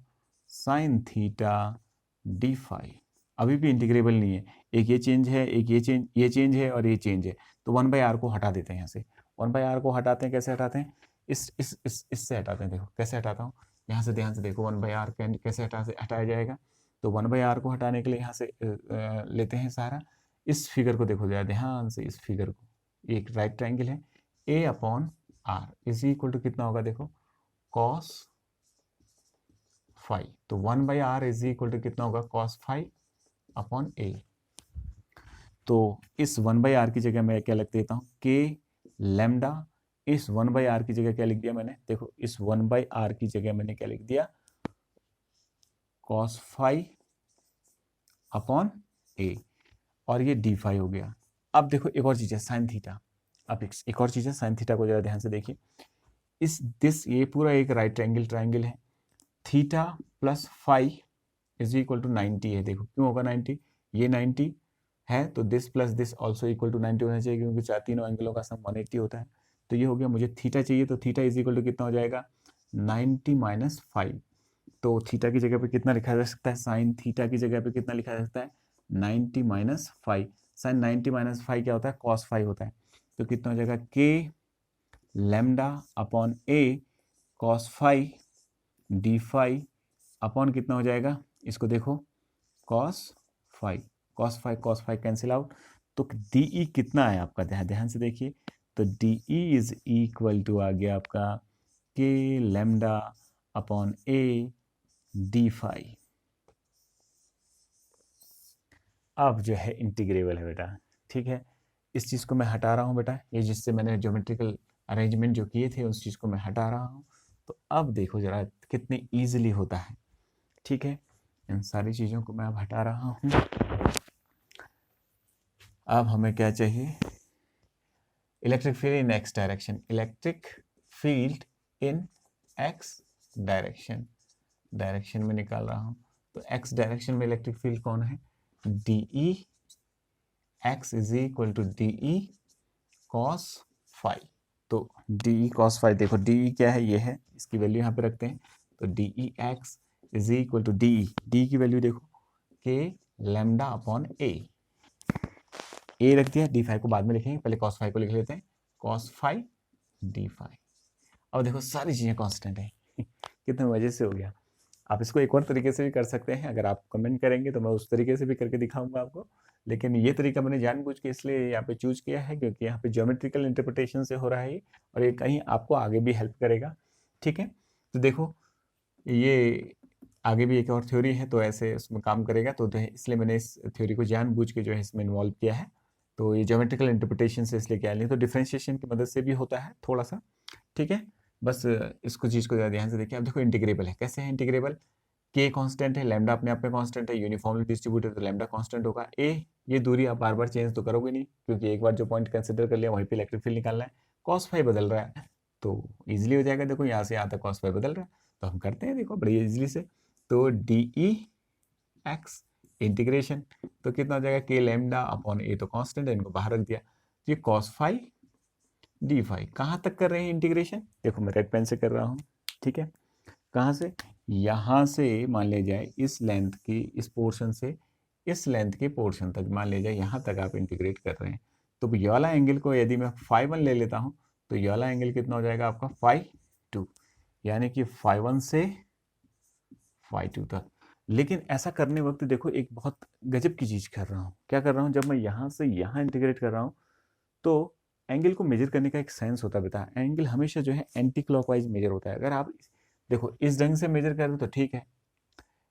sine theta D phi. अभी भी इंटीग्रेबल नहीं है, एक ये चेंज है, एक ये चेंज है और ये चेंज है, तो 1/r को हटा देते हैं यहाँ से। 1/r को हटाते हैं, कैसे हटाते हैं, इससे हटाते हैं। देखो कैसे हटाता हूँ, यहाँ से ध्यान से देखो, 1/r कैसे हटाया जाएगा। तो 1/r को हटाने के लिए यहाँ से लेते हैं सहारा, इस फिगर को देखो जरा ध्यान से, इस फिगर को, एक राइट ट्राइंगल है, a upon R is equal to कितना होगा, देखो cos फाई, तो 1/r इज इक्वल टू कितना होगा, cos फाई अपॉन a। तो इस 1/r की जगह मैं क्या लिख देता हूँ, k लेमडा, इस 1/r की जगह क्या लिख दिया मैंने, देखो इस 1/r की जगह मैंने क्या लिख दिया, cos फाई अपॉन a, और ये डी फाई हो गया। अब देखो एक और चीज है साइन थीटा, अब एक और चीज है साइन थीटा को जरा ध्यान से देखिए, ये पूरा एक राइट ट्रायंगल है, theta plus phi is equal to 90 है। देखो क्यों होगा 90, ये 90 है तो this plus this also equal to 90 होना चाहिए, क्योंकि तीनों एंगलों का सम 180 होता है। तो ये हो गया, मुझे थीटा चाहिए, तो थीटा इज इक्वल टू कितना हो जाएगा, 90 माइनस 5। तो थीटा की जगह पे कितना लिखा जा सकता है, साइन थीटा की जगह पे कितना लिखा जा सकता है, 90 माइनस 5। साइन 90 माइनस 5 क्या होता है, कॉस 5 होता है। तो कितना हो जाएगा, K lambda upon A cos 5 D phi upon कितना हो जाएगा, इसको देखो कॉस 5 कैंसिल आउट। तो डी कितना है आपका, ध्यान से देखिए, तो डी इज इक्वल टू आ गया आपका K lambda upon A D phi. अब जो है इंटीग्रेबल है बेटा, ठीक है। इस चीज़ को मैं हटा रहा हूँ बेटा, ये जिससे मैंने ज्योमेट्रिकल अरेंजमेंट जो किए थे उस चीज़ को मैं हटा रहा हूँ। तो अब देखो जरा कितने ईजिली होता है, ठीक है। इन सारी चीज़ों को मैं अब हटा रहा हूँ। अब हमें क्या चाहिए, electric field in X direction, electric field in X direction में निकाल रहा हूँ। तो एक्स डायरेक्शन में इलेक्ट्रिक फील्ड कौन है, D E x is equal to D E cos phi. तो डी ई कॉस फाई, देखो डी ई क्या है, ये है, इसकी वैल्यू यहाँ पे रखते हैं। तो D E x is equal to D की वैल्यू देखो, के लेमडा अपॉन ए रख दिया, डी फाई को बाद में लिखेंगे, पहले कॉस फाई को लिख लेते हैं, कॉस फाई डी फाई। अब देखो सारी चीज़ें कांस्टेंट है कितने मजे से हो गया। आप इसको एक और तरीके से भी कर सकते हैं, अगर आप कमेंट करेंगे तो मैं उस तरीके से भी करके दिखाऊंगा आपको, लेकिन ये तरीका मैंने जानबूझ के इसलिए यहाँ पे चूज किया है क्योंकि यहाँ पे ज्योमेट्रिकल इंटरप्रिटेशन से हो रहा है और ये कहीं आपको आगे भी हेल्प करेगा, ठीक है। तो देखो ये आगे भी एक और थ्योरी है तो ऐसे उसमें काम करेगा, तो इसलिए मैंने इस थ्योरी को जानबूझ के जो है इसमें इन्वॉल्व किया है। तो ये ज्योमेट्रिकल इंटरप्रिटेशन से इसलिए किया नहीं, तो डिफ्रेंशिएशन की मदद से भी होता है थोड़ा सा, ठीक है। बस इसको चीज़ को ध्यान से देखिए। अब देखो इंटीग्रेबल है, कैसे है इंटीग्रेबल, के कांस्टेंट है, लैम्डा अपने आप में कांस्टेंट है, यूनिफॉर्मली डिस्ट्रीब्यूटेड तो लैम्डा कांस्टेंट होगा। ये दूरी आप बार बार चेंज तो करोगे नहीं, क्योंकि एक बार जो पॉइंट कंसिडर कर लिया वहीं पे इलेक्ट्रिक फील्ड निकालना है। कॉस फाई बदल रहा है तो ईजिली हो जाएगा, देखो यहाँ से यहाँ तक कॉस फाई बदल रहा है तो हम करते हैं, देखो बड़ी ईजिली से। तो डी ई एक्स इंटीग्रेशन, तो कितना हो जाएगा, के लैम्डा अपॉन ए तो कांस्टेंट है, इनको बाहर रख दिया, ये कॉस फाई डी फाई। कहाँ तक कर रहे हैं इंटीग्रेशन, देखो मैं रेड पेन से कर रहा हूँ, ठीक है। कहाँ से, यहाँ से मान ले जाए इस लेंथ की, इस पोर्शन से इस लेंथ के पोर्शन तक, मान ले जाए यहाँ तक आप इंटीग्रेट कर रहे हैं। तो ये वाला एंगल को यदि मैं φ1 ले लेता हूँ तो ये वाला एंगल कितना हो जाएगा आपका φ2, यानी कि φ1 से φ2 तक। लेकिन ऐसा करने वक्त देखो एक बहुत गजब की चीज़ कर रहा हूँ, क्या कर रहा हूँ, जब मैं यहाँ से यहाँ इंटीग्रेट कर रहा हूँ तो एंगल को मेजर करने का एक सेंस होता है बेटा। एंगल हमेशा जो है एंटी क्लॉकवाइज मेजर होता है। अगर आप देखो इस ढंग से मेजर कर रहे हो तो ठीक है,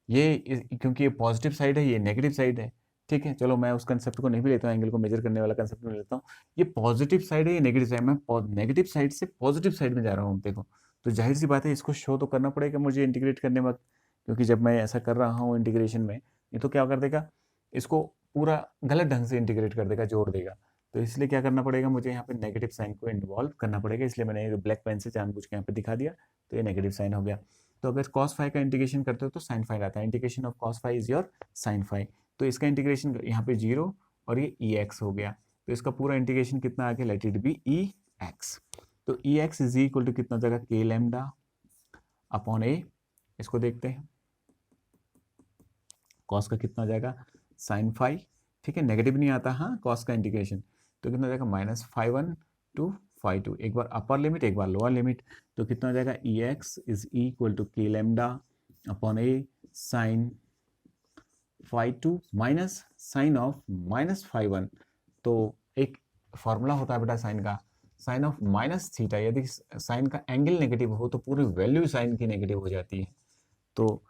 ये क्योंकि ये पॉजिटिव साइड है, ये नेगेटिव साइड है, ठीक है। चलो मैं उस कंसेप्ट को नहीं भी लेता हूँ, एंगल को मेजर करने वाला कंसेप्ट में लेता हूँ। ये पॉजिटिव साइड है, ये नेगेटिव साइड, मैं नेगेटिव साइड से पॉजिटिव साइड में जा रहा हूँ, देखो। तो जाहिर सी बात है इसको शो तो करना पड़ेगा मुझे इंटीग्रेट करने वक्त, क्योंकि जब मैं ऐसा कर रहा हूँ इंटीग्रेशन में, ये तो क्या कर देगा, इसको पूरा गलत ढंग से इंटीग्रेट कर देगा, जोड़ देगा। तो इसलिए क्या करना पड़ेगा, मुझे यहाँ पे नेगेटिव साइन को इन्वॉल्व करना पड़ेगा, इसलिए मैंने ये ब्लैक पेन से जानबूझ के यहाँ पे दिखा दिया, तो ये नेगेटिव साइन हो गया। तो अगर cos फाई का इंटीग्रेशन करते हो तो साइन फाई आता है, integration of cos phi is your sine phi. तो इसका इंटीग्रेशन यहाँ पे 0 और ये ई एक्स हो गया, तो इसका पूरा इंटीग्रेशन कितना आ गया, let it be E X. तो E x is equal to कितना जगह, के लैम्डा अपॉन ए, इसको देखते हैं, कॉस का कितना हो जाएगा, साइन फाई, ठीक है, नेगेटिव नहीं आता हाँ कॉस का इंटीग्रेशन, तो कितना हो जाएगा minus phi one to phi two, एक बार अपर लिमिट एक बार लोअर लिमिट, तो कितना हो जाएगा, E x is equal to के lambda upon a sine phi two minus sine of minus phi one. तो एक फॉर्मूला होता है बेटा साइन का, साइन ऑफ माइनस थीटा, यदि साइन का एंगल नेगेटिव हो तो पूरी वैल्यू साइन की नेगेटिव हो जाती है, तो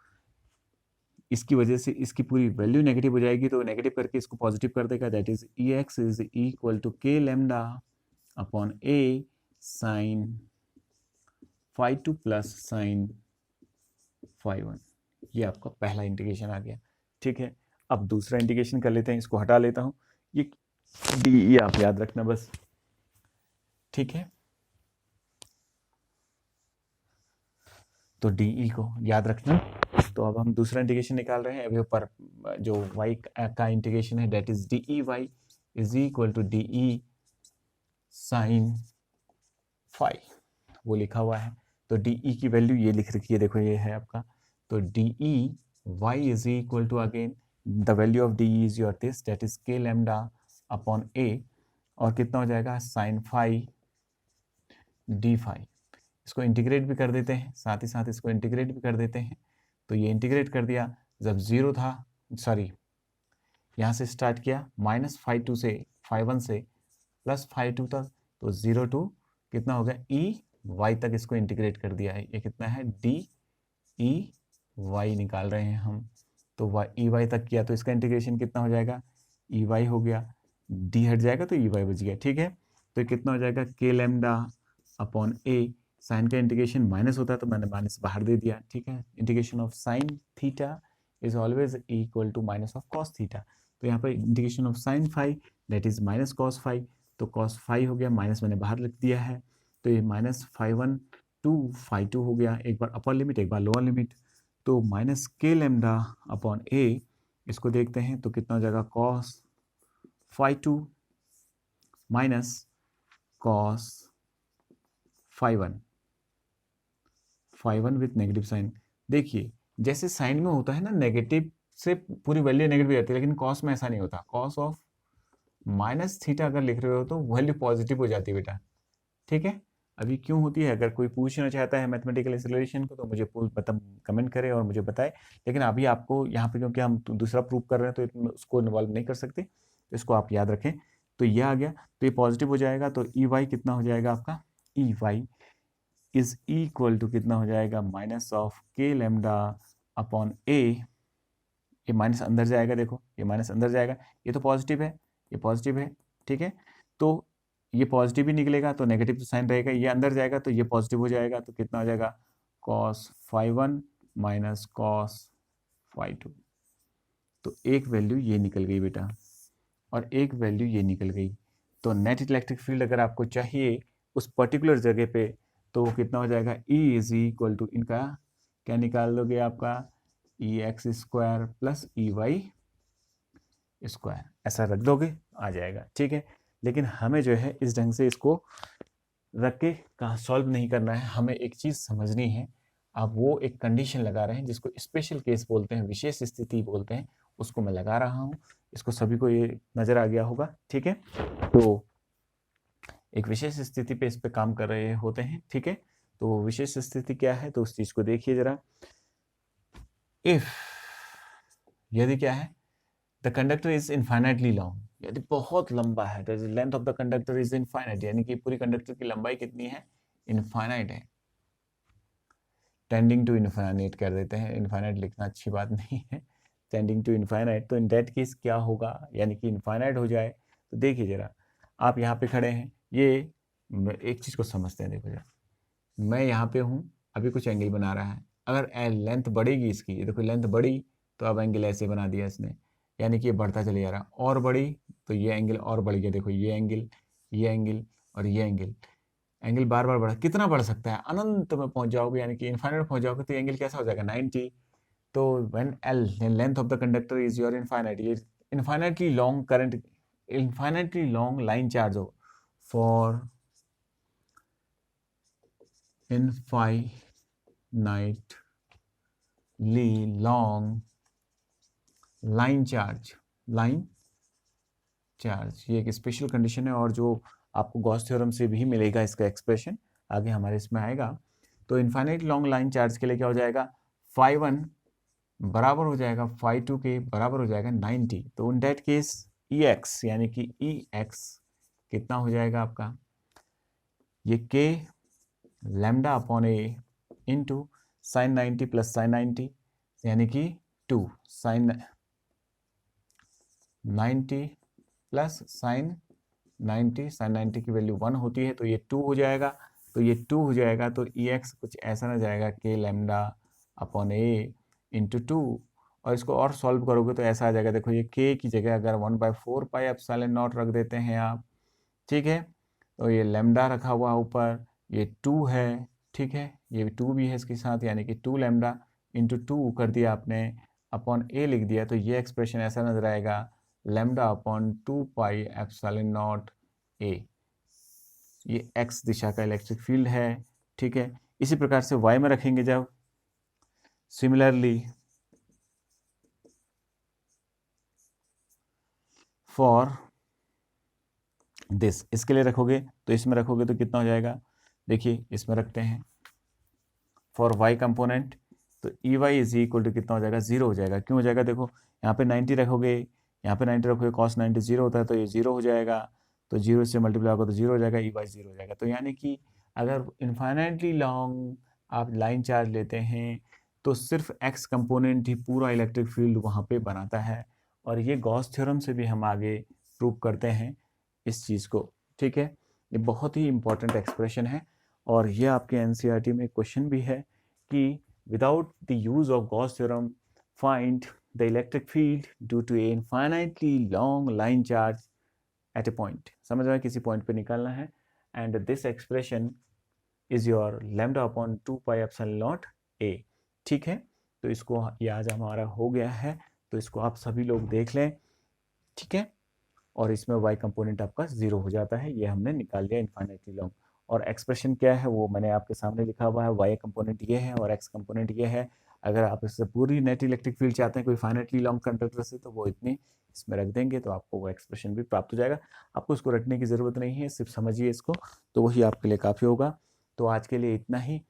इसकी वजह से इसकी पूरी वैल्यू नेगेटिव हो जाएगी, तो नेगेटिव करके इसको पॉजिटिव कर देगा, that is e x is equal to के lambda upon a sine phi two plus sine phi one. ये आपका पहला इंटीग्रेशन आ गया, ठीक है। अब दूसरा इंटीग्रेशन कर लेते हैं, इसको हटा लेता हूँ, ये डी आप याद रखना बस, ठीक है। तो डी को याद रखना। तो अब हम दूसरा इंटीग्रेशन निकाल रहे हैं, अभी ऊपर जो y का इंटीग्रेशन है that is d E Y is equal to D E sine phi, वो लिखा हुआ है। तो डी ई की वैल्यू ये लिख रखी है, देखो ये है आपका, तो D E Y is equal to again the value of D E is your this that is K lambda upon a, और कितना हो जाएगा साइन फाई डी फाई। इसको इंटीग्रेट भी कर देते हैं, साथ ही साथ इसको इंटीग्रेट भी कर देते हैं, तो ये इंटीग्रेट कर दिया, जब 0 था, सॉरी यहाँ से स्टार्ट किया माइनस फाई टू से फाई वन से प्लस फाई टू तक, तो 0 टू कितना हो गया ई वाई तक इसको इंटीग्रेट कर दिया है, ये कितना है डी ई वाई निकाल रहे हैं हम, तो वाई ई वाई तक किया, तो इसका इंटीग्रेशन कितना हो जाएगा, ई वाई हो गया, डी हट जाएगा तो ई वाई बच गया, ठीक है। तो कितना हो जाएगा K lambda upon a, sign का इंटीग्रेशन माइनस होता है तो मैंने माइनस बाहर दे दिया, ठीक है। Integration of sine theta is always equal to minus of cos theta, तो यहाँ पर integration of sine phi that is minus cos phi, तो कॉस फाई हो गया, माइनस मैंने बाहर लिख दिया है, तो ये minus phi one to phi two हो गया, एक बार अपर लिमिट एक बार लोअर लिमिट, तो minus K lambda upon a, इसको देखते हैं तो कितना हो जाएगा cos phi two minus cos phi one with negative sign. देखिए जैसे साइन में होता है ना, नेगेटिव से पूरी वैल्यू नेगेटिव रहती है, लेकिन कॉस में ऐसा नहीं होता, कॉस ऑफ माइनस थीटा अगर लिख रहे हो तो वैल्यू पॉजिटिव हो जाती है बेटा, ठीक है। अभी क्यों होती है, अगर कोई पूछना चाहता है मैथमेटिकल एक्सेलरेशन को तो मुझे कमेंट करे और मुझे बताए, लेकिन अभी आपको यहाँ पे क्योंकि हम दूसरा प्रूव कर रहे हैं तो उसको इन्वॉल्व नहीं कर सकते, तो इसको आप याद रखें। तो ये आ गया, तो ये पॉजिटिव हो जाएगा, तो ई वाई कितना हो जाएगा आपका, E Y is equal to कितना हो जाएगा minus of K lambda upon a, ये माइनस अंदर जाएगा, देखो ये माइनस अंदर जाएगा, ये तो पॉजिटिव है, ये पॉजिटिव है, ठीक है। तो ये पॉजिटिव ही निकलेगा तो नेगेटिव तो साइन रहेगा, ये अंदर जाएगा तो ये पॉजिटिव हो जाएगा, तो कितना हो जाएगा cos phi one minus cos phi two, तो एक वैल्यू ये निकल गई बेटा और एक वैल्यू ये निकल गई। तो नेट इलेक्ट्रिक फील्ड अगर आपको चाहिए उस पर्टिकुलर जगह पे तो वो कितना हो जाएगा, E इज इक्वल टू इनका क्या निकाल दोगे आपका e x square plus e y square, ऐसा रख दोगे आ जाएगा, ठीक है। लेकिन हमें जो है इस ढंग से इसको रख के कहाँ सॉल्व नहीं करना है, हमें एक चीज़ समझनी है। आप वो एक कंडीशन लगा रहे हैं जिसको स्पेशल केस बोलते हैं, विशेष स्थिति बोलते हैं, उसको मैं लगा रहा हूँ, इसको सभी को ये नज़र आ गया होगा, ठीक है। तो एक विशेष स्थिति पे इस पे काम कर रहे होते हैं, ठीक है। तो विशेष स्थिति क्या है, तो उस चीज़ को देखिए जरा। इफ यदि क्या है, the conductor is infinitely long, यदि बहुत लंबा है, the length of the conductor is infinite, यानी कि पूरी कंडक्टर की लंबाई कितनी है, इनफाइनाइट है, टेंडिंग टू इनफाइनाइट कर देते हैं, इनफाइनाइट लिखना अच्छी बात नहीं है, टेंडिंग टू इनफाइनाइट। तो इन दैट केस क्या होगा, यानी कि इनफाइनाइट हो जाए, तो देखिए जरा, आप यहाँ पे खड़े हैं, ये एक चीज़ को समझते हैं, देखो जरा, मैं यहाँ पे हूँ, अभी कुछ एंगल बना रहा है, अगर लेंथ बढ़ेगी इसकी, देखो लेंथ बढ़ी तो अब एंगल ऐसे बना दिया इसने, यानी कि ये बढ़ता चले जा रहा है, और बढ़ी तो ये एंगल और बढ़ गया, देखो ये एंगल, ये एंगल और ये एंगल, एंगल बार बार बढ़ा, कितना बढ़ सकता है, अनंत में पहुंच जाओगे, यानी कि इनफाइनाइट पहुंच जाओगे तो एंगल कैसा हो जाएगा 90। तो when l length of the conductor is your infinite, ये infinitely long current, infinitely long line charge हो, for infinitely long line charge, line charge, ये एक स्पेशल कंडीशन है, और जो आपको गॉस थ्योरम से भी मिलेगा इसका एक्सप्रेशन, आगे हमारे इसमें आएगा। तो इनफाइनाइट लॉन्ग लाइन चार्ज के लिए क्या हो जाएगा, φ1 बराबर हो जाएगा φ2 के बराबर हो जाएगा 90। तो इन दैट केस Ex यानी कि Ex कितना हो जाएगा आपका, ये k लैम्डा अपॉन ए इंटू साइन 90 प्लस साइन 90 यानी कि 2 साइन 90 प्लस साइन 90, साइन 90 की वैल्यू 1 होती है, तो ये 2 हो जाएगा, तो ये 2 हो जाएगा, तो Ex कुछ ऐसा ना जाएगा k लैम्डा अपॉन ए इंटू 2, और इसको और सॉल्व करोगे तो ऐसा आ जाएगा, देखो ये k की जगह अगर 1/4 पाई एप्सिलॉन नॉट रख देते हैं आप, ठीक है, तो ये लैम्डा रखा हुआ ऊपर, ये 2 है, ठीक है, ये 2 भी है इसके साथ, यानी कि 2 लैम्डा इंटू 2 कर दिया आपने, अपॉन ए लिख दिया, तो ये एक्सप्रेशन ऐसा नजर आएगा, lambda upon 2 pi epsilon naught ए, ये एक्स दिशा का इलेक्ट्रिक फील्ड है, ठीक है। इसी प्रकार से वाई में रखेंगे जब, सिमिलरली फॉर दिस, इसके लिए रखोगे तो इसमें रखोगे तो कितना हो जाएगा, देखिए इसमें रखते हैं फॉर वाई कंपोनेंट, तो E Y is equal to कितना हो जाएगा, 0 हो जाएगा, क्यों हो जाएगा, देखो यहाँ पे 90 रखोगे, यहाँ पे 90 रखोगे, कॉस 90 0 होता है, तो ये 0 हो जाएगा, तो 0 से मल्टीप्लाई होगा तो 0 हो जाएगा, ई वाई 0 हो जाएगा। तो यानी कि अगर इन्फाइनाइटली लॉन्ग आप लाइन चार्ज लेते हैं तो सिर्फ एक्स कंपोनेंट ही पूरा इलेक्ट्रिक फील्ड वहाँ पे बनाता है, और ये गॉस थ्योरम से भी हम आगे प्रूव करते हैं इस चीज़ को, ठीक है। ये बहुत ही इंपॉर्टेंट एक्सप्रेशन है, और ये आपके एनसीईआरटी में क्वेश्चन भी है कि without the use of Gauss theorem find the electric field due to a infinitely long line charge at a point, समझ रहे हैं, किसी पॉइंट पे निकालना है, and this expression is your lambda upon 2 pi epsilon naught a, ठीक है। तो इसको ये आज हमारा हो गया है, तो इसको आप सभी लोग देख लें, ठीक है, और इसमें y कंपोनेंट आपका 0 हो जाता है, ये हमने निकाल लिया इनफाइनाइटली लॉन्ग, और एक्सप्रेशन क्या है वो मैंने आपके सामने लिखा हुआ है, y कंपोनेंट ये है और x कंपोनेंट ये है। अगर आप इससे पूरी नेट इलेक्ट्रिक फील्ड चाहते हैं कोई फाइनाइटली लॉन्ग कंडक्टर से, तो वो इतनी इसमें रख देंगे तो आपको वो एक्सप्रेशन भी प्राप्त हो जाएगा, आपको इसको रटने की ज़रूरत नहीं है, सिर्फ समझिए इसको, तो वही आपके लिए काफ़ी होगा। तो आज के लिए इतना ही,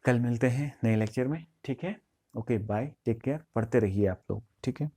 कल मिलते हैं नए लेक्चर में, ठीक है, ओके बाय, टेक केयर, पढ़ते रहिए आप लोग, ठीक है।